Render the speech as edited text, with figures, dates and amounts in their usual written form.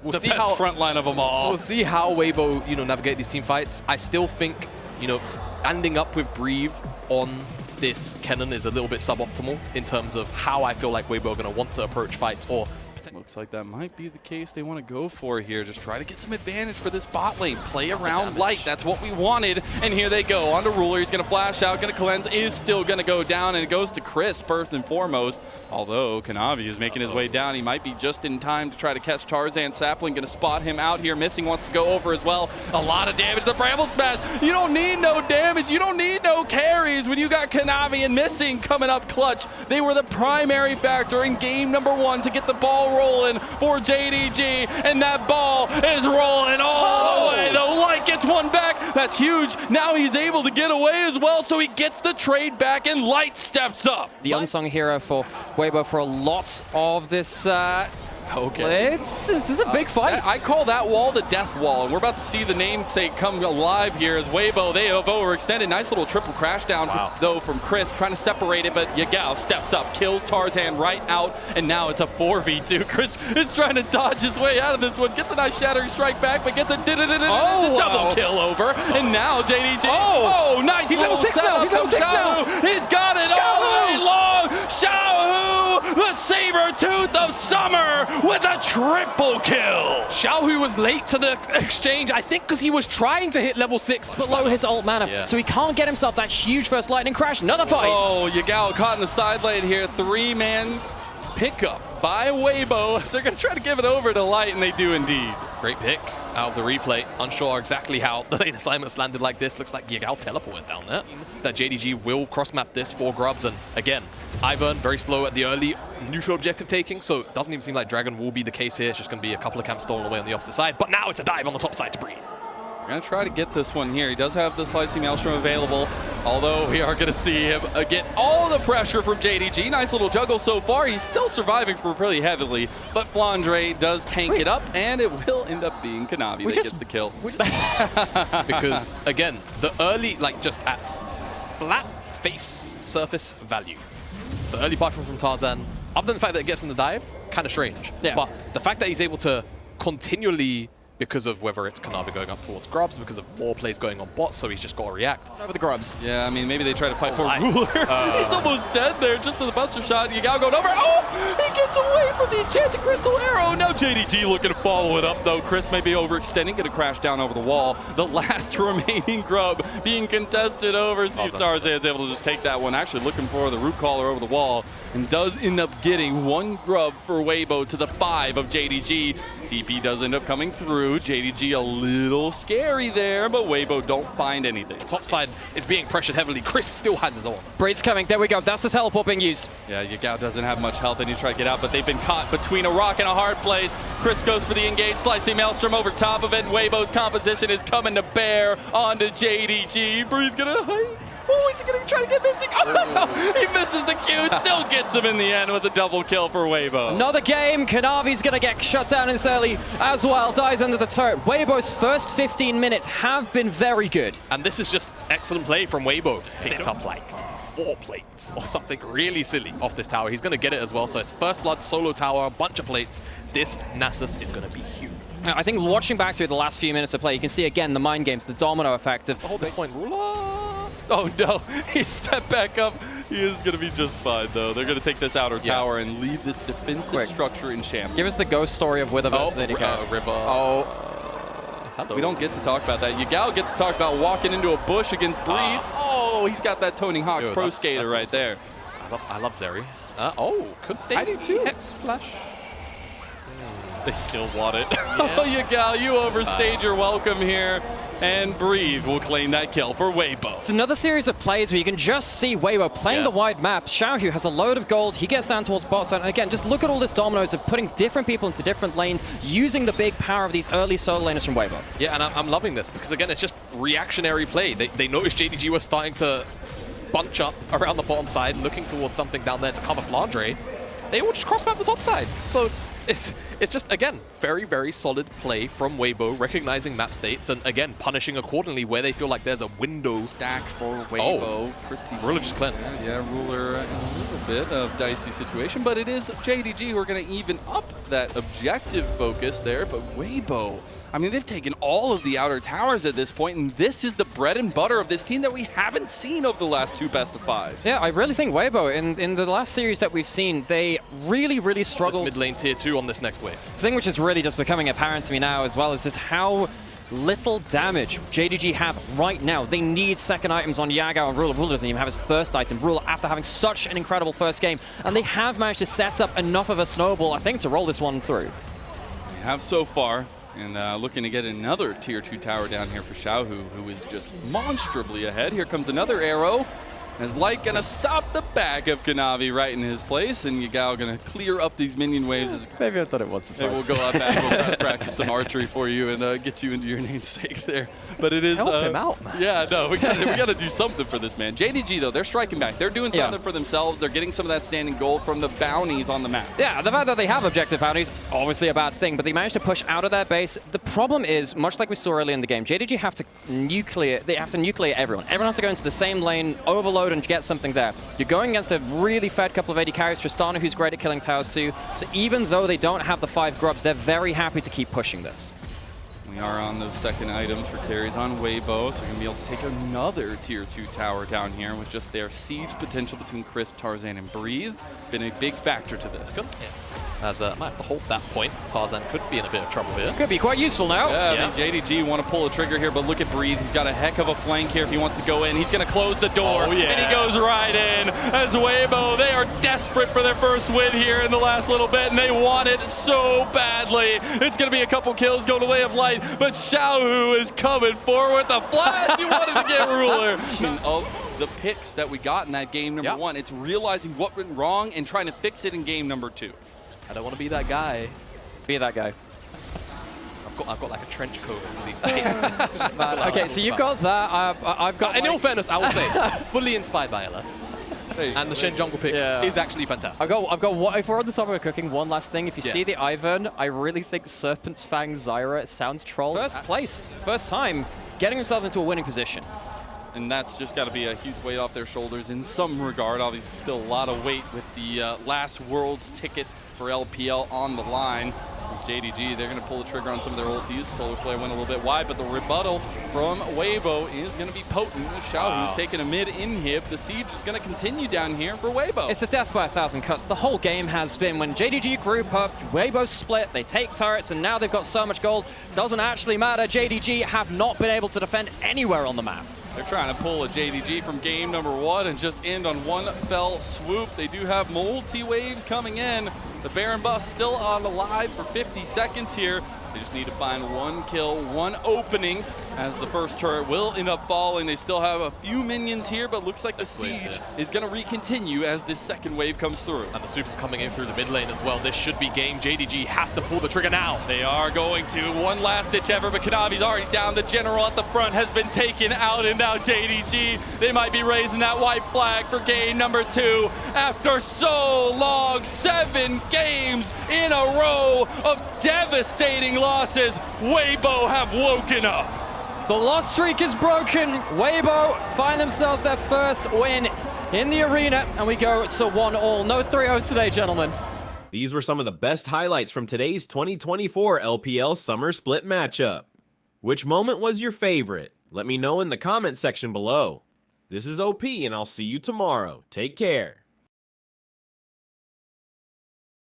We'll the see best how front line of them all. We'll see how Weibo, navigate these team fights. I still think, ending up with Breathe on this Kennen is a little bit suboptimal in terms of how I feel like Weibo are going to want to approach fights. Or looks like that might be the case they want to go for here. Just try to get some advantage for this bot lane. Play around light. That's what we wanted. And here they go. On to Ruler. He's going to flash out. Going to cleanse. Is still going to go down. And it goes to Chris first and foremost. Although Kanavi is making his way down. He might be just in time to try to catch Tarzan. Sapling going to spot him out here. Missing wants to go over as well. A lot of damage. The Bramble Smash. You don't need no damage. You don't need no carries when you got Kanavi and Missing coming up clutch. They were the primary factor in game number 1 to get the ball rolling for JDG, and that ball is rolling all the way. The Light gets one back. That's huge. Now he's able to get away as well, so he gets the trade back, and Light steps up. The unsung hero for Weibo for a lot of this. okay. This is a big fight. I call that wall the death wall, and we're about to see the namesake come alive here as Weibo. They have overextended. Nice little triple crash down, though, from Chris, trying to separate it, but Yagao steps up, kills Tarzan right out, and now it's a 4v2. Chris is trying to dodge his way out of this one. Gets a nice shattering strike back, but gets a double kill over, and now JDG. Oh, nice. He's level 6 now. He's level 6 now. He's got it all the way long. Xiaohu, the saber-tooth of summer, with a triple kill. Xiaohu was late to the exchange, I think because he was trying to hit level 6. Below his ult mana, so he can't get himself that huge first lightning crash. Another fight. Oh, Yagao caught in the side lane here. 3-man pickup by Weibo. They're going to try to give it over to Light, and they do indeed. Great pick out of the replay. Unsure exactly how the lane assignments landed like this. Looks like Yagao teleported down there. That JDG will cross-map this for Grubs, and again, Ivern very slow at the early neutral objective taking, so it doesn't even seem like Dragon will be the case here. It's just going to be a couple of camps stolen away on the opposite side, but now it's a dive on the top side to Breathe. We're going to try to get this one here. He does have the Slicing Maelstrom available, although we are going to see him get all the pressure from JDG. Nice little juggle so far. He's still surviving pretty heavily, but Flandre does tank it up, and it will end up being Kanavi that gets the kill. Because, again, the early, just at flat face surface value, the early part from Tarzan, other than the fact that it gets in the dive, kind of strange. Yeah. But the fact that he's able to continually, because of whether it's Kanavi going up towards Grubs, because of more plays going on bot, so he's just got to react. Over the Grubs. Yeah, I mean, maybe they try to fight for Ruler. He's almost dead there, just to the buster shot. Yagao going over. Oh, he gets away from the enchanted crystal arrow. Now JDG looking to follow it up, though. Chris may be overextending, going to crash down over the wall. The last remaining Grub being contested over. Steve Tarzan's able to just take that one. Actually looking for the root caller over the wall, and does end up getting one Grub for Weibo to the 5 of JDG. TP does end up coming through. JDG a little scary there, but Weibo don't find anything. Top side is being pressured heavily. Crisp still has his own. Breed's coming. There we go. That's the teleport being used. Yeah, Yagao doesn't have much health, and he's trying to get out, but they've been caught between a rock and a hard place. Chris goes for the engage, Slicing Maelstrom over top of it. Weibo's composition is coming to bear onto JDG. Breed's gonna hide. Oh, he's gonna try to get Missing. Oh, he misses the Q, still gets him in the end with a double kill for Weibo. Another game. Kanavi's gonna get shut down this early as well. Dies under the turret. Weibo's first 15 minutes have been very good. And this is just excellent play from Weibo. Just picked up 4 plates or something really silly off this tower. He's gonna get it as well. So it's first blood, solo tower, a bunch of plates. This Nasus is gonna be huge. I think watching back through the last few minutes of play, you can see again the mind games, the domino effect of. Hold this point, Ruler. Oh no, he stepped back up. He is going to be just fine, though. They're going to take this outer tower and leave this defensive structure in shambles. Give us the ghost story of Wither versus River. We don't get to talk about that. Yagao gets to talk about walking into a bush against Breed. Oh, he's got that Tony Hawk's Pro Skater right there. I love Zeri. Could they? I do too. Hex Flash. They still want it. Oh, Yagao, you overstayed your welcome here. And Breathe will claim that kill for Weibo. It's another series of plays where you can just see Weibo playing the wide map. Xiaohu has a load of gold. He gets down towards bot side. And again, just look at all this dominoes of putting different people into different lanes, using the big power of these early solo laners from Weibo. Yeah, and I'm loving this because, again, it's just reactionary play. They noticed JDG was starting to bunch up around the bottom side, looking towards something down there to cover Flandre. They will just cross map the top side. So it's just, again, very, very solid play from Weibo, recognizing map states and, again, punishing accordingly where they feel like there's a window. Stack for Weibo. Oh, pretty Ruler just cleansed. Yeah, Ruler in a little bit of dicey situation, but it is JDG who are going to even up that objective focus there. But Weibo, I mean, they've taken all of the outer towers at this point, and this is the bread and butter of this team that we haven't seen over the last 2 best-of-5s. Yeah, I really think Weibo, in the last series that we've seen, they really struggled. Mid lane tier 2 on this next wave. The thing which is really just becoming apparent to me now as well is just how little damage JDG have right now. They need second items on Yagao and Ruler. Ruler doesn't even have his first item. Ruler, after having such an incredible first game, and they have managed to set up enough of a snowball, I think, to roll this one through. They have so far. And looking to get another tier 2 tower down here for Xiaohu, who is just monstrably ahead. Here comes another arrow. As Light gonna stop the back of Kanavi right in his place, and Yagao gonna clear up these minion waves. Maybe I thought it was. Maybe we'll go out back, we'll practice some archery for you and get you into your namesake there. But it is help him out, man. Yeah, no, we gotta do something for this man. JDG though, they're striking back. They're doing something for themselves. They're getting some of that standing gold from the bounties on the map. Yeah, the fact that they have objective bounties, obviously a bad thing, but they managed to push out of their base. The problem is, much like we saw earlier in the game, JDG have to nuclear. They have to nuclear everyone. Everyone has to go into the same lane, overload, and get something there. You're going against a really fed couple of AD carries, Tristana, who's great at killing towers too. So even though they don't have the 5 grubs, they're very happy to keep pushing this. We are on those second items for Terry's on Weibo, so we're going to be able to take another tier 2 tower down here with just their siege potential between Crisp, Tarzan, and Breathe. Been a big factor to this. Good. Yeah. As might have to hold that point. Tarzan could be in a bit of trouble here. Could be quite useful now. Yeah, I mean, JDG want to pull a trigger here, but look at Breathe. He's got a heck of a flank here if he wants to go in. He's going to close the door, and he goes right in. As Weibo, they are desperate for their first win here in the last little bit, and they want it so badly. It's going to be a couple kills going the way of Light, but Xiaohu is coming forward. The flash, he wanted to get Ruler. And of the picks that we got in that game number 1, it's realizing what went wrong and trying to fix it in game number 2. I don't want to be that guy. Be that guy. I've got like a trench coat for these days. Okay, so you've got that. I've got. In all fairness, I will say, fully inspired by LS. And the Shen jungle pick is actually fantastic. I've got what, if we're on the topic of cooking, one last thing. If you see the Ivern, I really think Serpent's Fang Zyra sounds troll. First place, first time, getting themselves into a winning position. And that's just got to be a huge weight off their shoulders in some regard. Obviously, still a lot of weight with the last Worlds ticket for LPL on the line. JDG, they're going to pull the trigger on some of their ultis. SolarFlare went a little bit wide, but the rebuttal from Weibo is going to be potent. Xiaohu's taking a mid inhib. The siege is going to continue down here for Weibo. It's a death by 1,000 cuts. The whole game has been when JDG group up, Weibo split, they take turrets, and now they've got so much gold. Doesn't actually matter. JDG have not been able to defend anywhere on the map. They're trying to pull a JDG from game number 1 and just end on one fell swoop. They do have multi-waves coming in. The Baron buff still on alive for 50 seconds here. They just need to find one kill, one opening, as the first turret will end up falling. They still have a few minions here, but looks like the siege is going to recontinue as this second wave comes through. And the Super's coming in through the mid lane as well. This should be game. JDG have to pull the trigger now. They are going to. One last ditch ever, but Kanavi's already down. The general at the front has been taken out, and now JDG, they might be raising that white flag for game number 2. After so long, 7 games in a row of devastating losses, Weibo have woken up. The loss streak is broken. Weibo find themselves their first win in the arena, and we go to 1-1. No 3-0s today, gentlemen. These were some of the best highlights from today's 2024 LPL Summer Split matchup. Which moment was your favorite? Let me know in the comment section below. This is OP, and I'll see you tomorrow. Take care.